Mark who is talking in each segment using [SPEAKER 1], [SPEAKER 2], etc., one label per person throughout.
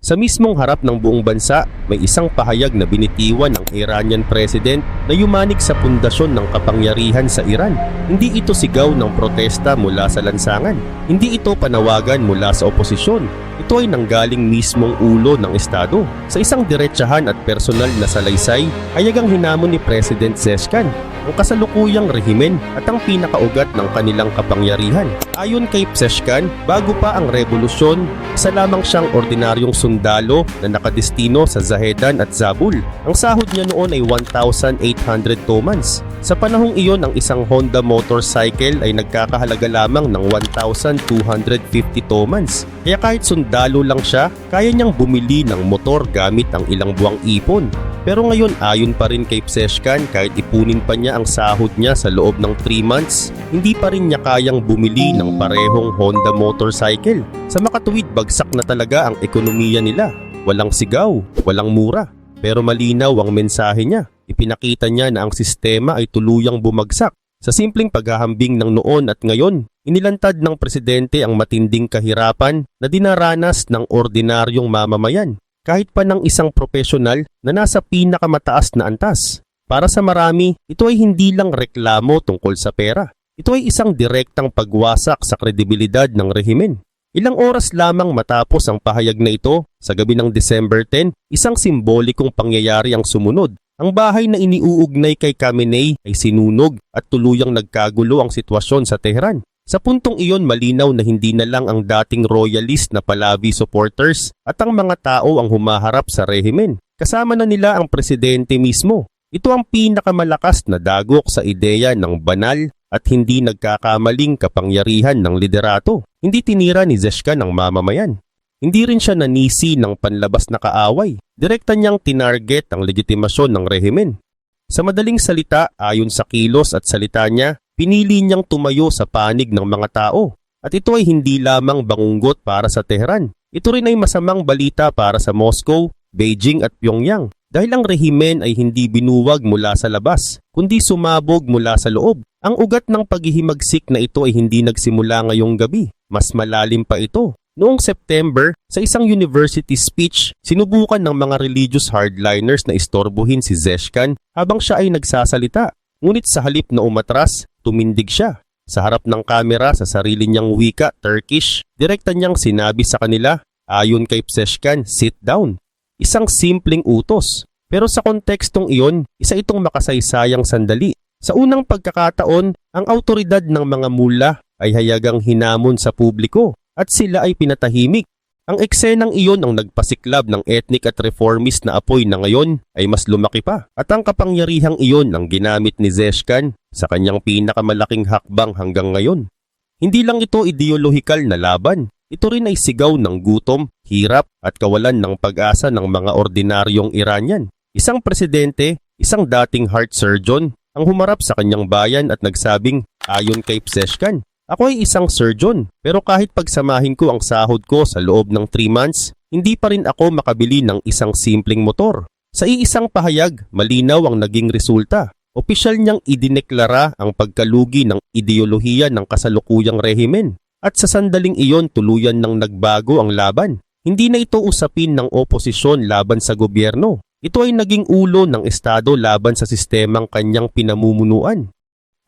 [SPEAKER 1] Sa mismong harap ng buong bansa, may isang pahayag na binitiwan ng Iranian President na yumanig sa pundasyon ng kapangyarihan sa Iran. Hindi ito sigaw ng protesta mula sa lansangan. Hindi ito panawagan mula sa oposisyon. Ito ay nanggaling mismong ulo ng Estado. Sa isang diretsahan at personal na salaysay, hayagang hinamon ni President Zeshkan ang kasalukuyang rehimen at ang pinakaugat ng kanilang kapangyarihan. Ayon kay Zeshkan, bago pa ang revolusyon, isa lamang siyang ordinaryong sundalo na nakadestino sa Zahedan at Zabul. Ang sahod niya noon ay 1,800 tomans. Sa panahong iyon, ang isang Honda motorcycle ay nagkakahalaga lamang ng 1,250 tomans. Kaya kahit sundalo lang siya, kaya niyang bumili ng motor gamit ang ilang buwang ipon. Pero ngayon, ayon pa rin kay Zeshkan, kahit ipunin pa niya ang sahod niya sa loob ng 3 months, hindi pa rin niya kayang bumili ng parehong Honda motorcycle. Sa makatuwid, bagsak na talaga ang ekonomiya nila. Walang sigaw, walang mura. Pero malinaw ang mensahe niya. Ipinakita niya na ang sistema ay tuluyang bumagsak. Sa simpleng paghahambing ng noon at ngayon, inilantad ng presidente ang matinding kahirapan na dinaranas ng ordinaryong mamamayan, kahit pa ng isang profesional na nasa pinakamataas na antas. Para sa marami, ito ay hindi lang reklamo tungkol sa pera. Ito ay isang direktang pagwasak sa kredibilidad ng rehimen. Ilang oras lamang matapos ang pahayag na ito, sa gabi ng December 10, isang simbolikong pangyayari ang sumunod. Ang bahay na iniuugnay kay Khamenei ay sinunog at tuluyang nagkagulo ang sitwasyon sa Tehran. Sa puntong iyon, malinaw na hindi na lang ang dating royalist na Pahlavi supporters at ang mga tao ang humaharap sa rehimen. Kasama na nila ang presidente mismo. Ito ang pinakamalakas na dagok sa ideya ng banal at hindi nagkakamaling kapangyarihan ng liderato. Hindi tinira ni Zeshkan ang mamamayan. Hindi rin siya nanisi ng panlabas na kaaway. Direkta niyang tinarget ang legitimasyon ng rehimen. Sa madaling salita, ayon sa kilos at salita niya, pinili niyang tumayo sa panig ng mga tao. At ito ay hindi lamang bangunggot para sa Tehran. Ito rin ay masamang balita para sa Moscow, Beijing at Pyongyang. Dahil ang rehimen ay hindi binuwag mula sa labas, kundi sumabog mula sa loob. Ang ugat ng paghihimagsik na ito ay hindi nagsimula ngayong gabi. Mas malalim pa ito. Noong September, sa isang university speech, sinubukan ng mga religious hardliners na istorbohin si Zeshkan habang siya ay nagsasalita. Ngunit sa halip na umatras, tumindig siya. Sa harap ng kamera sa sarili niyang wika, Turkish, direkta niyang sinabi sa kanila, ayon kay Zeshkan, sit down. Isang simpleng utos. Pero sa kontekstong iyon, isa itong makasaysayang sandali. Sa unang pagkakataon, ang autoridad ng mga mula ay hayagang hinamon sa publiko at sila ay pinatahimik. Ang eksenang iyon ang nagpasiklab ng ethnic at reformist na apoy na ngayon ay mas lumaki pa. At ang kapangyarihang iyon ang ginamit ni Zeshkan sa kanyang pinakamalaking hakbang hanggang ngayon. Hindi lang ito ideolohikal na laban. Ito rin ay sigaw ng gutom, hirap at kawalan ng pag-asa ng mga ordinaryong Iranian. Isang presidente, isang dating heart surgeon, ang humarap sa kanyang bayan at nagsabing, ayon kay Zeshkan, ako ay isang surgeon, pero kahit pagsamahin ko ang sahod ko sa loob ng 3 months, hindi pa rin ako makabili ng isang simpleng motor. Sa iisang pahayag, malinaw ang naging resulta. Opisyal niyang idineklara ang pagkalugi ng ideolohiya ng kasalukuyang rehimen. At sa sandaling iyon, tuluyan nang nagbago ang laban. Hindi na ito usapin ng oposisyon laban sa gobyerno. Ito ay naging ulo ng Estado laban sa sistemang kanyang pinamumunuan.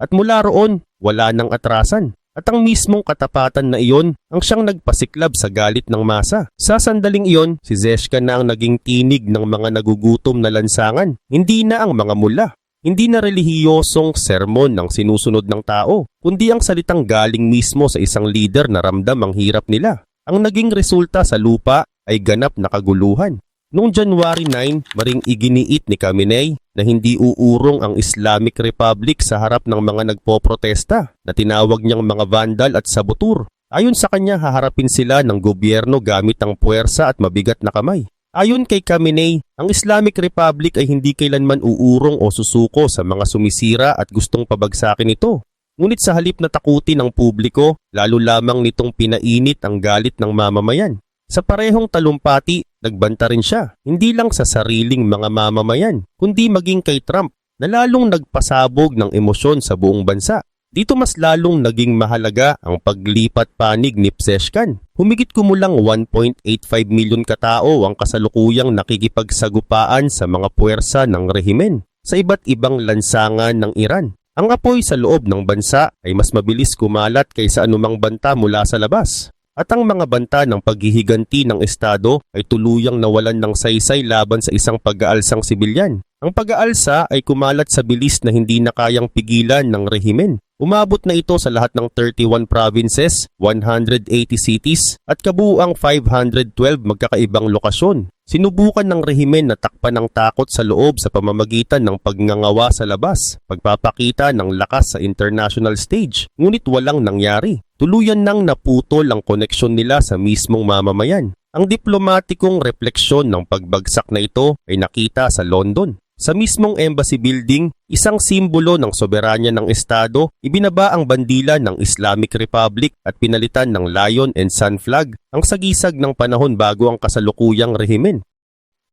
[SPEAKER 1] At mula roon, wala nang atrasan. At ang mismong katapatan na iyon ang siyang nagpasiklab sa galit ng masa. Sa sandaling iyon, si Zeshkan na ang naging tinig ng mga nagugutom na lansangan. Hindi na ang mga mula. Hindi na relihiyosong sermon ang sinusunod ng tao, kundi ang salitang galing mismo sa isang leader na ramdam ang hirap nila. Ang naging resulta sa lupa ay ganap na kaguluhan. Noong January 9, maring iginiit ni Khamenei na hindi uurong ang Islamic Republic sa harap ng mga nagpoprotesta na tinawag niyang mga vandal at sabotur. Ayon sa kanya, haharapin sila ng gobyerno gamit ang puwersa at mabigat na kamay. Ayon kay Khamenei, ang Islamic Republic ay hindi kailanman uurong o susuko sa mga sumisira at gustong pabagsakin ito. Ngunit sa halip na takutin ng publiko, lalo lamang nitong pinainit ang galit ng mamamayan. Sa parehong talumpati, nagbanta rin siya, hindi lang sa sariling mga mamamayan, kundi maging kay Trump na lalong nagpasabog ng emosyon sa buong bansa. Dito mas lalong naging mahalaga ang paglipat panig ni Pezeshkian. Humigit kumulang 1.85 milyon katao ang kasalukuyang nakikipagsagupaan sa mga puwersa ng rehimen sa iba't ibang lansangan ng Iran. Ang apoy sa loob ng bansa ay mas mabilis kumalat kaysa anumang banta mula sa labas. At ang mga banta ng paghihiganti ng Estado ay tuluyang nawalan ng saysay laban sa isang pag-aalsang sibilyan. Ang pag-aalsa ay kumalat sa bilis na hindi na kayang pigilan ng rehimen. Umabot na ito sa lahat ng 31 provinces, 180 cities at kabuuang 512 magkakaibang lokasyon. Sinubukan ng rehimen na takpan ng takot sa loob sa pamamagitan ng pagngangawa sa labas, pagpapakita ng lakas sa international stage, ngunit walang nangyari. Tuluyan nang naputol ang koneksyon nila sa mismong mamamayan. Ang diplomatikong refleksyon ng pagbagsak na ito ay nakita sa London. Sa mismong embassy building, isang simbolo ng soberanya ng Estado, ibinaba ang bandila ng Islamic Republic at pinalitan ng Lion and Sun flag, ang sagisag ng panahon bago ang kasalukuyang rehimen.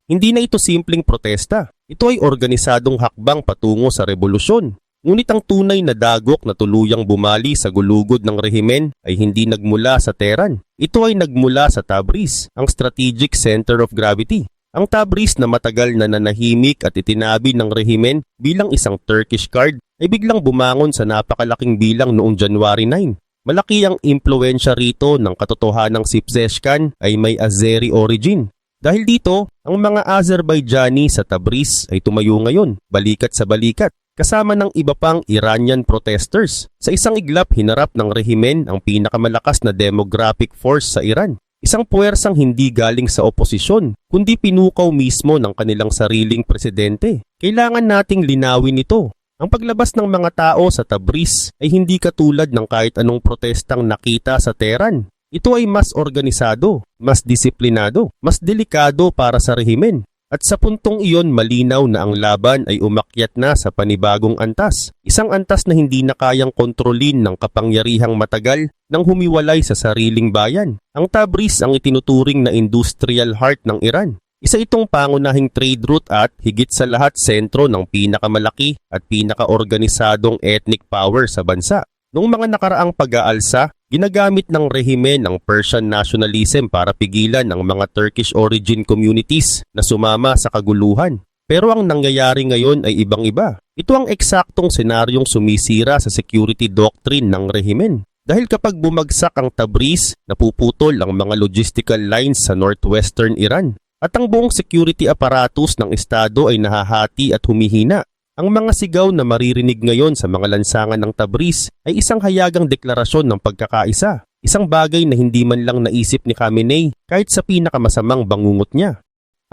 [SPEAKER 1] Hindi na ito simpleng protesta. Ito ay organisadong hakbang patungo sa revolusyon. Ngunit ang tunay na dagok na tuluyang bumali sa gulugod ng rehimen ay hindi nagmula sa Tehran. Ito ay nagmula sa Tabriz, ang strategic center of gravity. Ang Tabriz na matagal na nanahimik at itinabi ng rehimen bilang isang Turkish card ay biglang bumangon sa napakalaking bilang noong January 9. Malaki ang impluensya rito ng katotohanang si Pezeshkian ay may Azeri origin. Dahil dito, ang mga Azerbaijani sa Tabriz ay tumayo ngayon, balikat sa balikat, kasama ng iba pang Iranian protesters. Sa isang iglap, hinarap ng rehimen ang pinakamalakas na demographic force sa Iran. Isang puwersang hindi galing sa oposisyon, kundi pinukaw mismo ng kanilang sariling presidente. Kailangan nating linawin ito. Ang paglabas ng mga tao sa Tabriz ay hindi katulad ng kahit anong protestang nakita sa Tehran. Ito ay mas organisado, mas disiplinado, mas delikado para sa rehimen. At sa puntong iyon malinaw na ang laban ay umakyat na sa panibagong antas. Isang antas na hindi na kayang kontrolin ng kapangyarihang matagal nang humiwalay sa sariling bayan. Ang Tabriz ang itinuturing na industrial heart ng Iran. Isa itong pangunahing trade route at higit sa lahat sentro ng pinakamalaki at pinakaorganisadong ethnic power sa bansa. Noong mga nakaraang pag-aalsa, ginagamit ng rehimen ang Persian nationalism para pigilan ang mga Turkish origin communities na sumama sa kaguluhan. Pero ang nangyayari ngayon ay ibang-iba. Ito ang eksaktong senaryong sumisira sa security doctrine ng rehimen. Dahil kapag bumagsak ang Tabriz, napuputol ang mga logistical lines sa northwestern Iran. At ang buong security apparatus ng Estado ay nahahati at humihina. Ang mga sigaw na maririnig ngayon sa mga lansangan ng Tabriz ay isang hayagang deklarasyon ng pagkakaisa. Isang bagay na hindi man lang naisip ni Khamenei kahit sa pinakamasamang bangungot niya.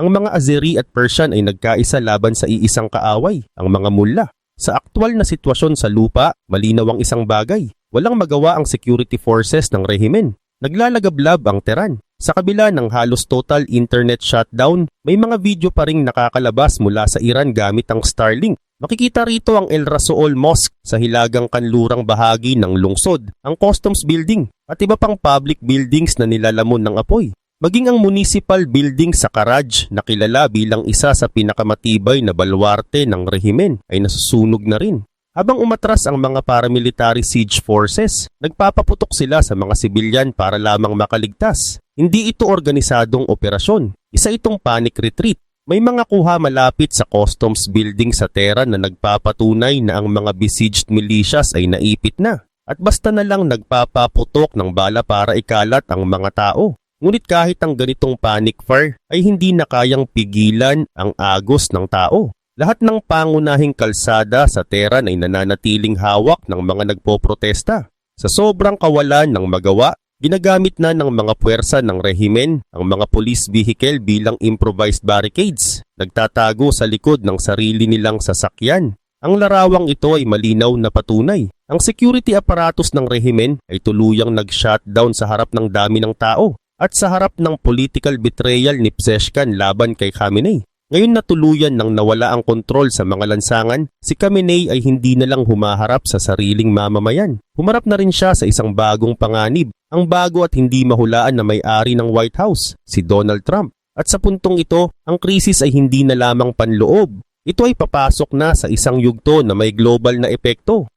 [SPEAKER 1] Ang mga Azeri at Persian ay nagkaisa laban sa iisang kaaway, ang mga mullah. Sa aktwal na sitwasyon sa lupa, malinaw ang isang bagay. Walang magawa ang security forces ng rehimen. Naglalagablab ang Tehran. Sa kabila ng halos total internet shutdown, may mga video pa ring nakakalabas mula sa Iran gamit ang Starlink. Makikita rito ang El Rasool Mosque sa hilagang kanlurang bahagi ng lungsod, ang Customs Building at iba pang public buildings na nilalamon ng apoy. Maging ang municipal building sa Karaj na kilala bilang isa sa pinakamatibay na balwarte ng rehimen ay nasusunog na rin. Habang umatras ang mga paramilitary siege forces, nagpapaputok sila sa mga sibilyan para lamang makaligtas. Hindi ito organisadong operasyon, isa itong panic retreat. May mga kuha malapit sa customs building sa Tehran na nagpapatunay na ang mga besieged militias ay naipit na at basta na lang nagpapaputok ng bala para ikalat ang mga tao. Ngunit kahit ang ganitong panic fire ay hindi na kayang pigilan ang agos ng tao. Lahat ng pangunahing kalsada sa Tehran ay nananatiling hawak ng mga nagpoprotesta. Sa sobrang kawalan ng magawa, ginagamit na ng mga puwersa ng rehimen ang mga police vehicle bilang improvised barricades. Nagtatago sa likod ng sarili nilang sasakyan. Ang larawang ito ay malinaw na patunay. Ang security apparatus ng rehimen ay tuluyang nag-shutdown sa harap ng dami ng tao at sa harap ng political betrayal ni Pezeshkian laban kay Khamenei. Ngayon na tuluyan nang nawala ang kontrol sa mga lansangan, si Khamenei ay hindi na lang humaharap sa sariling mamamayan. Humarap na rin siya sa isang bagong panganib, ang bago at hindi mahulaan na may-ari ng White House, si Donald Trump. At sa puntong ito, ang krisis ay hindi na lamang panloob. Ito ay papasok na sa isang yugto na may global na epekto.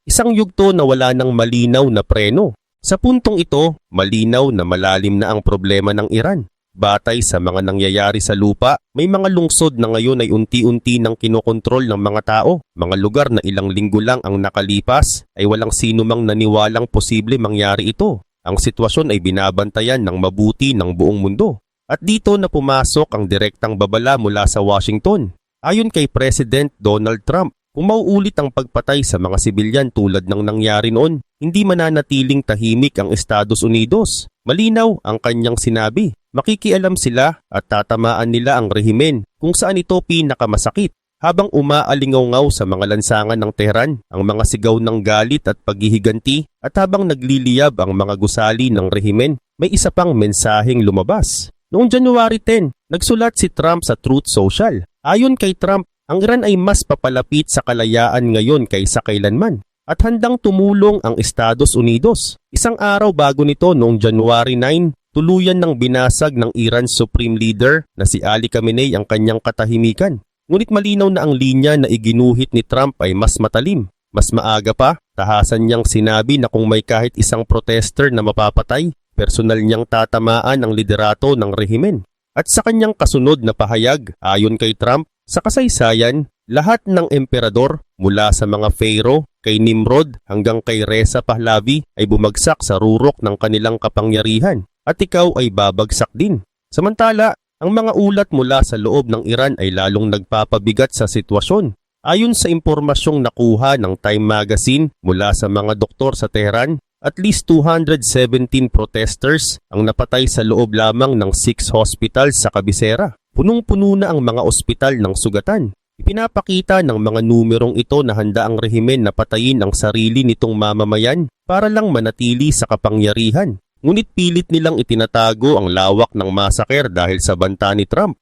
[SPEAKER 1] Isang yugto na wala ng malinaw na preno. Sa puntong ito, malinaw na malalim na ang problema ng Iran. Batay sa mga nangyayari sa lupa, may mga lungsod na ngayon ay unti-unti nang kinokontrol ng mga tao. Mga lugar na ilang linggo lang ang nakalipas ay walang sino mang naniwalang posible mangyari ito. Ang sitwasyon ay binabantayan ng mabuti ng buong mundo. At dito na pumasok ang direktang babala mula sa Washington. Ayon kay President Donald Trump, kung mauulit ang pagpatay sa mga sibilyan tulad ng nangyari noon, hindi mananatiling tahimik ang Estados Unidos. Malinaw ang kanyang sinabi. Makikialam sila at tatamaan nila ang rehimen kung saan ito pinakamasakit. Habang umaalingaw-ngaw sa mga lansangan ng Tehran ang mga sigaw ng galit at paghihiganti at habang nagliliyab ang mga gusali ng rehimen, may isa pang mensaheng lumabas. Noong January 10, nagsulat si Trump sa Truth Social. Ayon kay Trump, ang Iran ay mas papalapit sa kalayaan ngayon kaysa kailanman at handang tumulong ang Estados Unidos. Isang araw bago nito noong January 9, tuluyan ng binasag ng Iran's Supreme Leader na si Ali Khamenei ang kanyang katahimikan. Ngunit malinaw na ang linya na iginuhit ni Trump ay mas matalim. Mas maaga pa, tahasan niyang sinabi na kung may kahit isang protester na mapapatay, personal niyang tatamaan ang liderato ng rehimen. At sa kanyang kasunod na pahayag, ayon kay Trump, sa kasaysayan, lahat ng emperador mula sa mga pharaoh, kay Nimrod hanggang kay Reza Pahlavi ay bumagsak sa rurok ng kanilang kapangyarihan at ikaw ay babagsak din. Samantala, ang mga ulat mula sa loob ng Iran ay lalong nagpapabigat sa sitwasyon. Ayon sa impormasyong nakuha ng Time Magazine mula sa mga doktor sa Tehran, at least 217 protesters ang napatay sa loob lamang ng 6 hospitals sa kabisera. Punong-puno na ang mga ospital ng sugatan. Ipinapakita ng mga numerong ito na handa ang rehimen na patayin ang sarili nitong mamamayan para lang manatili sa kapangyarihan. Ngunit pilit nilang itinatago ang lawak ng masaker dahil sa banta ni Trump.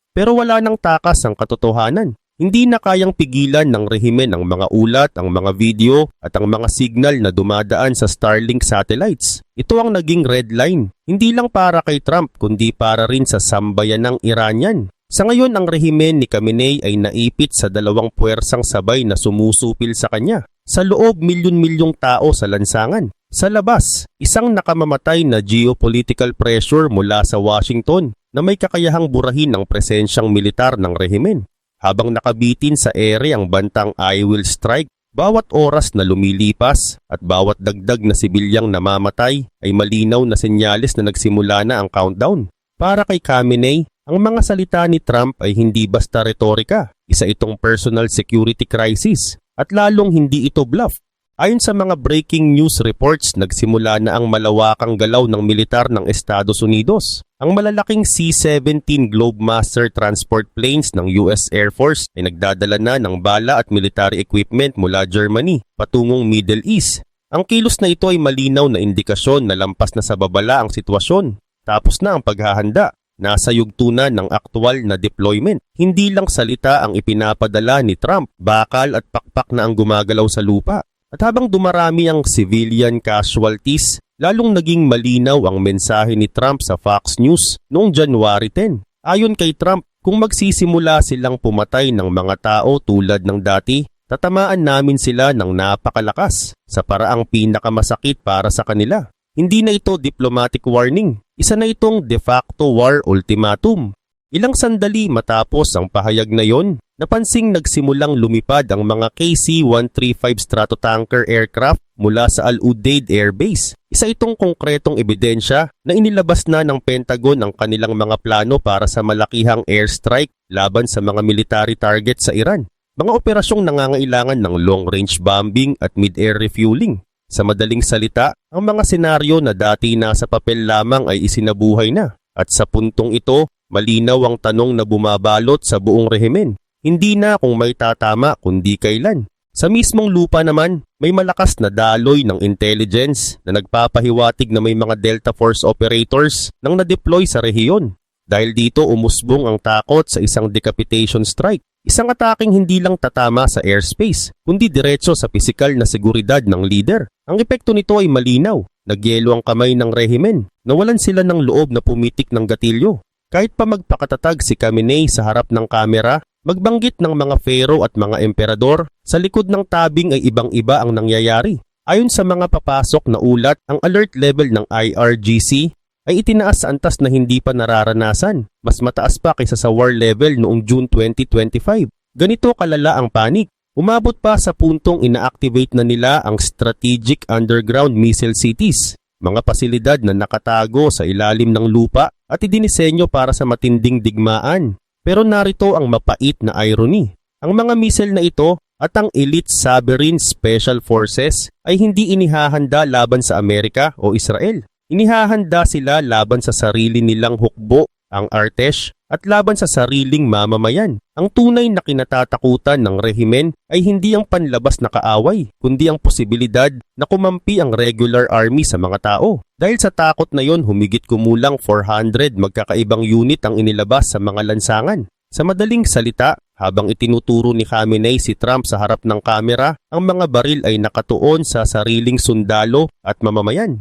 [SPEAKER 1] Pero wala nang takas ang katotohanan. Hindi na kayang pigilan ng rehimen ang mga ulat, ang mga video at ang mga signal na dumadaan sa Starlink satellites. Ito ang naging red line, hindi lang para kay Trump kundi para rin sa sambayan ng Iranian. Sa ngayon ang rehimen ni Khamenei ay naipit sa dalawang puwersang sabay na sumusupil sa kanya. Sa loob milyon-milyong tao sa lansangan. Sa labas, isang nakamamatay na geopolitical pressure mula sa Washington na may kakayahang burahin ang presensyang militar ng rehimen. Habang nakabitin sa ere ang bantang I will strike, bawat oras na lumilipas at bawat dagdag na sibilyang namamatay ay malinaw na senyales na nagsimula na ang countdown. Para kay Khamenei, ang mga salita ni Trump ay hindi basta retorika, isa itong personal security crisis at lalong hindi ito bluff. Ayon sa mga breaking news reports, nagsimula na ang malawakang galaw ng militar ng Estados Unidos. Ang malalaking C-17 Globemaster transport planes ng US Air Force ay nagdadala na ng bala at military equipment mula Germany patungong Middle East. Ang kilos na ito ay malinaw na indikasyon na lampas na sa babala ang sitwasyon. Tapos na ang paghahanda. Nasa yugto na ng aktwal na deployment. Hindi lang salita ang ipinapadala ni Trump, bakal at pakpak na ang gumagalaw sa lupa. At habang dumarami ang civilian casualties, lalong naging malinaw ang mensahe ni Trump sa Fox News noong January 10. Ayon kay Trump, kung magsisimula silang pumatay ng mga tao tulad ng dati, tatamaan namin sila ng napakalakas sa paraang pinakamasakit para sa kanila. Hindi na ito diplomatic warning, isa na itong de facto war ultimatum. Ilang sandali matapos ang pahayag na yon, napansing nagsimulang lumipad ang mga KC-135 Stratotanker aircraft mula sa Al Udeid Air Base. Isa itong konkretong ebidensya na inilabas na ng Pentagon ang kanilang mga plano para sa malakihang airstrike laban sa mga military target sa Iran. Mga operasyong nangangailangan ng long-range bombing at mid-air refueling. Sa madaling salita, ang mga senaryo na dati nasa papel lamang ay isinabuhay na. At sa puntong ito, malinaw ang tanong na bumabalot sa buong rehimen. Hindi na kung may tatama kundi kailan. Sa mismong lupa naman, may malakas na daloy ng intelligence na nagpapahiwatig na may mga Delta Force operators nang na-deploy sa rehiyon. Dahil dito umusbong ang takot sa isang decapitation strike. Isang ataking hindi lang tatama sa airspace, kundi diretso sa pisikal na seguridad ng leader. Ang epekto nito ay malinaw. Nagyelo ang kamay ng rehimen. Nawalan sila ng loob na pumitik ng gatilyo. Kahit pa magpakatatag si Khamenei sa harap ng kamera, Magbanggit ng mga pharaoh at mga emperador, sa likod ng tabing ay ibang-iba ang nangyayari. Ayon sa mga papasok na ulat, ang alert level ng IRGC ay itinaas sa antas na hindi pa nararanasan. Mas mataas pa kaysa sa war level noong June 2025. Ganito kalala ang panik. Umabot pa sa puntong ina-activate na nila ang Strategic Underground Missile Cities, mga pasilidad na nakatago sa ilalim ng lupa at idinisenyo para sa matinding digmaan. Pero narito ang mapait na irony. Ang mga missile na ito at ang Elite Sovereign Special Forces ay hindi inihahanda laban sa Amerika o Israel. Inihahanda sila laban sa sarili nilang hukbo, ang Artesh, at laban sa sariling mamamayan. Ang tunay na kinatatakutan ng rehimen ay hindi ang panlabas na kaaway, kundi ang posibilidad na kumampi ang regular army sa mga tao. Dahil sa takot na yon, humigit kumulang 400 magkakaibang unit ang inilabas sa mga lansangan. Sa madaling salita, habang itinuturo ni Khamenei si Trump sa harap ng kamera, ang mga baril ay nakatuon sa sariling sundalo at mamamayan.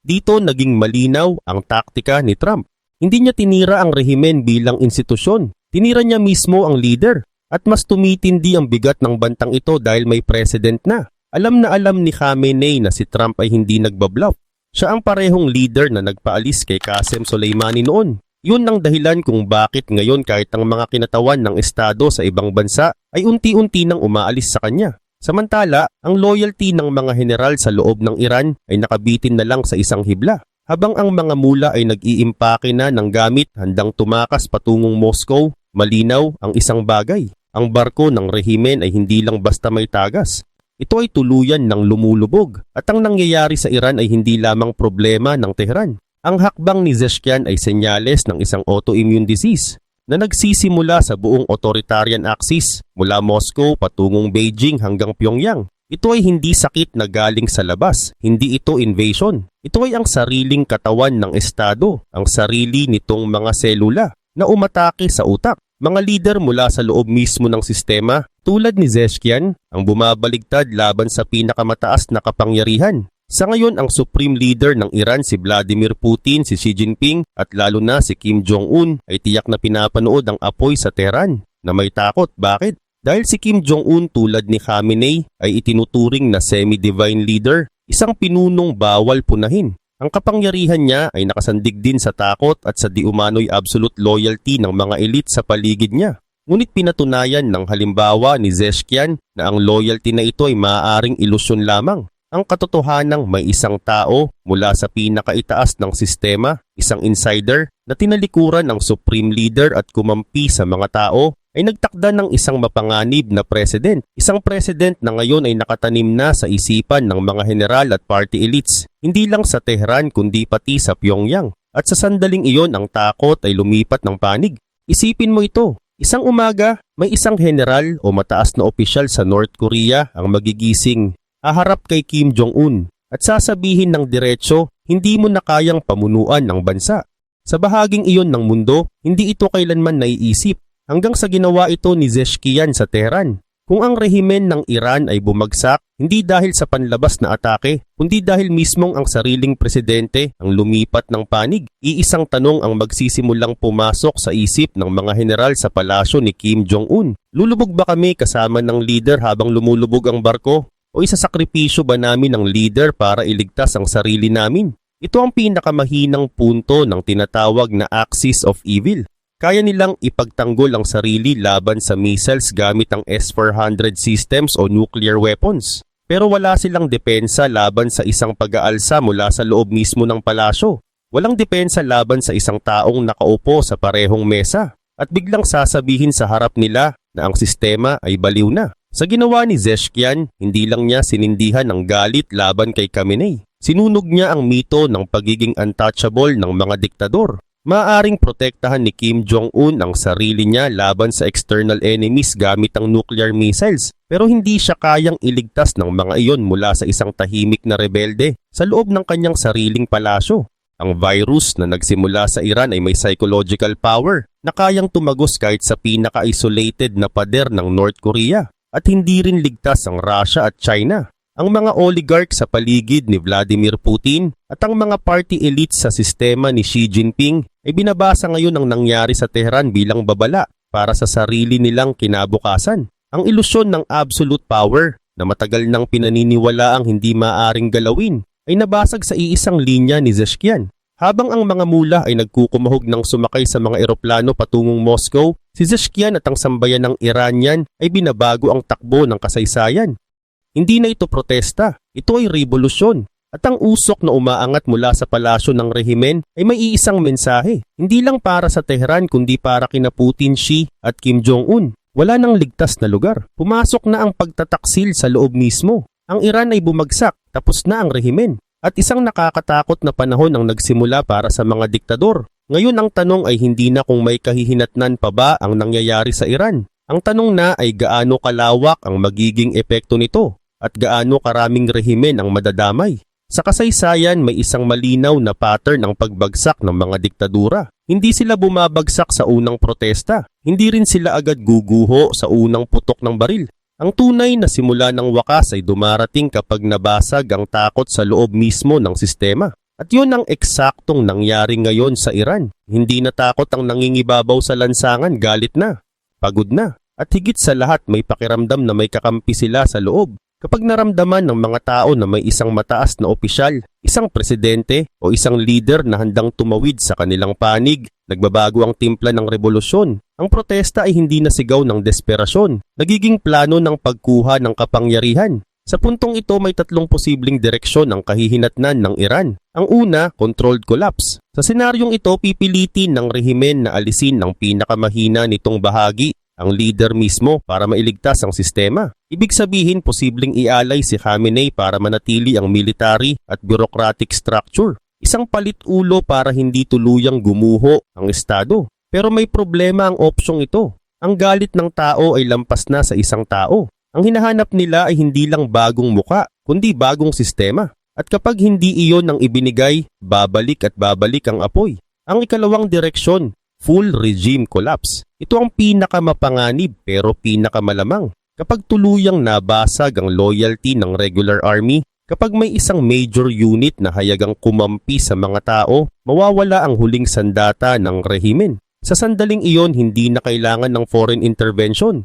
[SPEAKER 1] Dito naging malinaw ang taktika ni Trump. Hindi niya tinira ang rehimen bilang institusyon. Tinira niya mismo ang leader. At mas tumitindi ang bigat ng bantang ito dahil may president na. Alam na alam ni Khamenei na si Trump ay hindi nagbabluff. Siya ang parehong leader na nagpaalis kay Qasem Soleimani noon. Yun ang dahilan kung bakit ngayon kahit ang mga kinatawan ng estado sa ibang bansa ay unti-unti nang umaalis sa kanya. Samantala, ang loyalty ng mga general sa loob ng Iran ay nakabitin na lang sa isang hibla. Habang ang mga mula ay nag-iimpake na ng gamit handang tumakas patungong Moscow, malinaw ang isang bagay. Ang barko ng rehimen ay hindi lang basta may tagas. Ito ay tuluyan ng lumulubog at ang nangyayari sa Iran ay hindi lamang problema ng Tehran. Ang hakbang ni Zeshkian ay senyales ng isang autoimmune disease na nagsisimula sa buong authoritarian axis mula Moscow patungong Beijing hanggang Pyongyang. Ito ay hindi sakit na galing sa labas, hindi ito invasion. Ito ay ang sariling katawan ng estado, ang sarili nitong mga selula na umatake sa utak. Mga lider mula sa loob mismo ng sistema tulad ni Zeshkian ang bumabaligtad laban sa pinakamataas na kapangyarihan. Sa ngayon ang supreme leader ng Iran si Vladimir Putin, si Xi Jinping at lalo na si Kim Jong-un ay tiyak na pinapanood ang apoy sa Tehran na may takot. Bakit? Dahil si Kim Jong-un tulad ni Khamenei ay itinuturing na semi-divine leader, isang pinunong bawal punahin. Ang kapangyarihan niya ay nakasandig din sa takot at sa di umano'y absolute loyalty ng mga elite sa paligid niya. Ngunit pinatunayan ng halimbawa ni Zeshkian na ang loyalty na ito ay maaaring ilusyon lamang. Ang katotohanang may isang tao mula sa pinakaitaas ng sistema, isang insider na tinalikuran ng supreme leader at kumampi sa mga tao ay nagtakda ng isang mapanganib na president. Isang president na ngayon ay nakatanim na sa isipan ng mga general at party elites, hindi lang sa Tehran kundi pati sa Pyongyang. At sa sandaling iyon ang takot ay lumipat ng panig. Isipin mo ito, isang umaga may isang general o mataas na opisyal sa North Korea ang magigising, haharap kay Kim Jong-un at sasabihin ng diretso, hindi mo na kayang pamunuan ng bansa. Sa bahaging iyon ng mundo, hindi ito kailanman naiisip. Hanggang sa ginawa ito ni Zeshkian sa Tehran. Kung ang rehimen ng Iran ay bumagsak, hindi dahil sa panlabas na atake, kundi dahil mismong ang sariling presidente ang lumipat ng panig. Iisang tanong ang magsisimulang pumasok sa isip ng mga general sa palasyo ni Kim Jong-un. Lulubog ba kami kasama ng leader habang lumulubog ang barko? O isasakripisyo ba namin ang leader para iligtas ang sarili namin? Ito ang pinakamahinang punto ng tinatawag na axis of evil. Kaya nilang ipagtanggol ang sarili laban sa missiles gamit ang S-400 systems o nuclear weapons. Pero wala silang depensa laban sa isang pag-aalsa mula sa loob mismo ng palasyo. Walang depensa laban sa isang taong nakaupo sa parehong mesa at biglang sasabihin sa harap nila na ang sistema ay baliw na. Sa ginawa ni Zeshkian, hindi lang niya sinindihan ang galit laban kay Khamenei. Sinunog niya ang mito ng pagiging untouchable ng mga diktador. Maaaring protektahan ni Kim Jong-un ang sarili niya laban sa external enemies gamit ang nuclear missiles, pero hindi siya kayang iligtas ng mga iyon mula sa isang tahimik na rebelde sa loob ng kanyang sariling palasyo. Ang virus na nagsimula sa Iran ay may psychological power na kayang tumagos kahit sa pinaka-isolated na pader ng North Korea at hindi rin ligtas ang Russia at China. Ang mga oligarch sa paligid ni Vladimir Putin at ang mga party elites sa sistema ni Xi Jinping ay binabasa ngayon ang nangyari sa Tehran bilang babala para sa sarili nilang kinabukasan. Ang ilusyon ng absolute power na matagal nang pinaniniwala ang hindi maaring galawin ay nabasag sa iisang linya ni Zhezhkian. Habang ang mga mula ay nagkukumahog ng sumakay sa mga eroplano patungong Moscow, si Zhezhkian at ang sambayan ng Iranian ay binabago ang takbo ng kasaysayan. Hindi na ito protesta, ito ay revolusyon. At ang usok na umaangat mula sa palasyo ng rehimen ay may iisang mensahe, hindi lang para sa Tehran kundi para kina Putin, Xi at Kim Jong-un. Wala nang ligtas na lugar. Pumasok na ang pagtataksil sa loob mismo. Ang Iran ay bumagsak, tapos na ang rehimen. At isang nakakatakot na panahon ang nagsimula para sa mga diktador. Ngayon ang tanong ay hindi na kung may kahihinatnan pa ba ang nangyayari sa Iran. Ang tanong na ay gaano kalawak ang magiging epekto nito at gaano karaming rehimen ang madadamay. Sa kasaysayan, may isang malinaw na pattern ang pagbagsak ng mga diktadura. Hindi sila bumabagsak sa unang protesta. Hindi rin sila agad guguho sa unang putok ng baril. Ang tunay na simula ng wakas ay dumarating kapag nabasag ang takot sa loob mismo ng sistema. At yun ang eksaktong nangyari ngayon sa Iran. Hindi na takot ang nangingibabaw sa lansangan, galit na, pagod na. At higit sa lahat may pakiramdam na may kakampi sila sa loob. Kapag naramdaman ng mga tao na may isang mataas na opisyal, isang presidente o isang leader na handang tumawid sa kanilang panig, nagbabago ang timpla ng revolusyon. Ang protesta ay hindi na sigaw ng desperasyon, nagiging plano ng pagkuha ng kapangyarihan. Sa puntong ito may tatlong posibleng direksyon ang kahihinatnan ng Iran. Ang una, controlled collapse. Sa senaryong ito, pipilitin ng rehimen na alisin ang pinakamahina nitong bahagi, ang leader mismo para mailigtas ang sistema. Ibig sabihin, posibleng ialay si Khamenei para manatili ang military at bureaucratic structure. Isang palit-ulo para hindi tuluyang gumuho ang estado. Pero may problema ang opsyong ito. Ang galit ng tao ay lampas na sa isang tao. Ang hinahanap nila ay hindi lang bagong muka, kundi bagong sistema. At kapag hindi iyon ang ibinigay, babalik at babalik ang apoy. Ang ikalawang direksyon, full regime collapse. Ito ang pinakamapanganib pero pinakamalamang. Kapag tuluyang nabasag ang loyalty ng regular army, kapag may isang major unit na hayagang kumampi sa mga tao, mawawala ang huling sandata ng rehimen. Sa sandaling iyon, hindi na kailangan ng foreign intervention.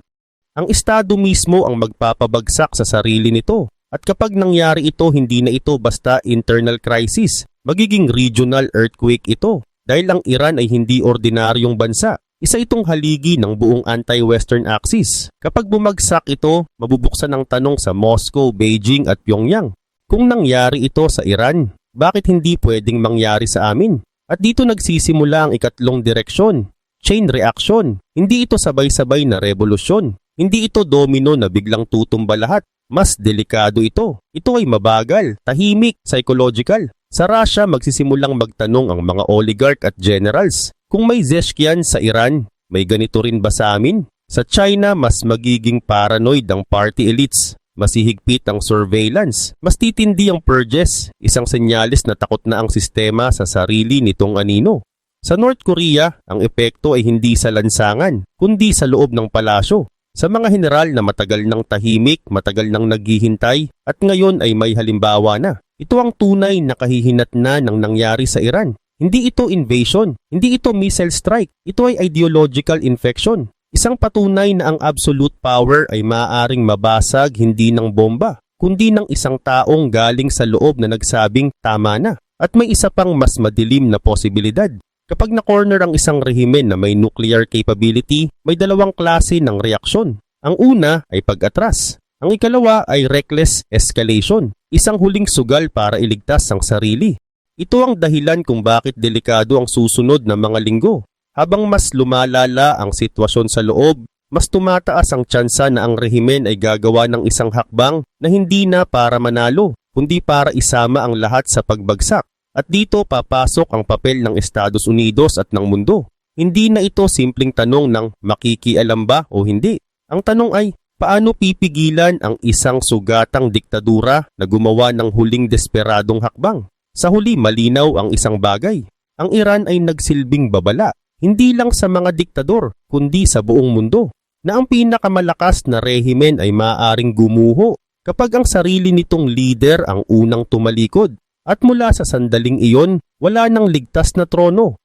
[SPEAKER 1] Ang estado mismo ang magpapabagsak sa sarili nito. At kapag nangyari ito, hindi na ito basta internal crisis. Magiging regional earthquake ito. Dahil ang Iran ay hindi ordinaryong bansa. Isa itong haligi ng buong anti-Western axis. Kapag bumagsak ito, mabubuksan ang tanong sa Moscow, Beijing at Pyongyang. Kung nangyari ito sa Iran, bakit hindi pwedeng mangyari sa amin? At dito nagsisimula ang ikatlong direksyon, chain reaction. Hindi ito sabay-sabay na revolusyon. Hindi ito domino na biglang tutumba lahat. Mas delikado ito. Ito ay mabagal, tahimik, psychological. Sa Russia, magsisimulang magtanong ang mga oligarch at generals. Kung may Zhezhkian sa Iran, may ganito rin ba sa amin? Sa China, mas magiging paranoid ang party elites. Mas hihigpit ang surveillance. Mas titindi ang purges. Isang senyalis na takot na ang sistema sa sarili nitong anino. Sa North Korea, ang epekto ay hindi sa lansangan, kundi sa loob ng palasyo. Sa mga general na matagal nang tahimik, matagal nang naghihintay, at ngayon ay may halimbawa na. Ito ang tunay na kahihinatnan ng nangyari sa Iran. Hindi ito invasion, hindi ito missile strike, ito ay ideological infection. Isang patunay na ang absolute power ay maaaring mabasag hindi ng bomba, kundi ng isang taong galing sa loob na nagsabing tama na. At may isa pang mas madilim na posibilidad. Kapag na-corner ang isang rehimen na may nuclear capability, may dalawang klase ng reaksyon. Ang una ay pag-atras. Ang ikalawa ay reckless escalation, isang huling sugal para iligtas ang sarili. Ito ang dahilan kung bakit delikado ang susunod na mga linggo. Habang mas lumalala ang sitwasyon sa loob, mas tumataas ang tsansa na ang rehimen ay gagawa ng isang hakbang na hindi na para manalo, kundi para isama ang lahat sa pagbagsak. At dito papasok ang papel ng Estados Unidos at ng mundo. Hindi na ito simpleng tanong ng makikialam ba o hindi. Ang tanong ay, paano pipigilan ang isang sugatang diktadura na gumawa ng huling desperadong hakbang? Sa huli, malinaw ang isang bagay. Ang Iran ay nagsilbing babala, hindi lang sa mga diktador, kundi sa buong mundo, na ang pinakamalakas na rehimen ay maaaring gumuho kapag ang sarili nitong leader ang unang tumalikod. At mula sa sandaling iyon, wala nang ligtas na trono,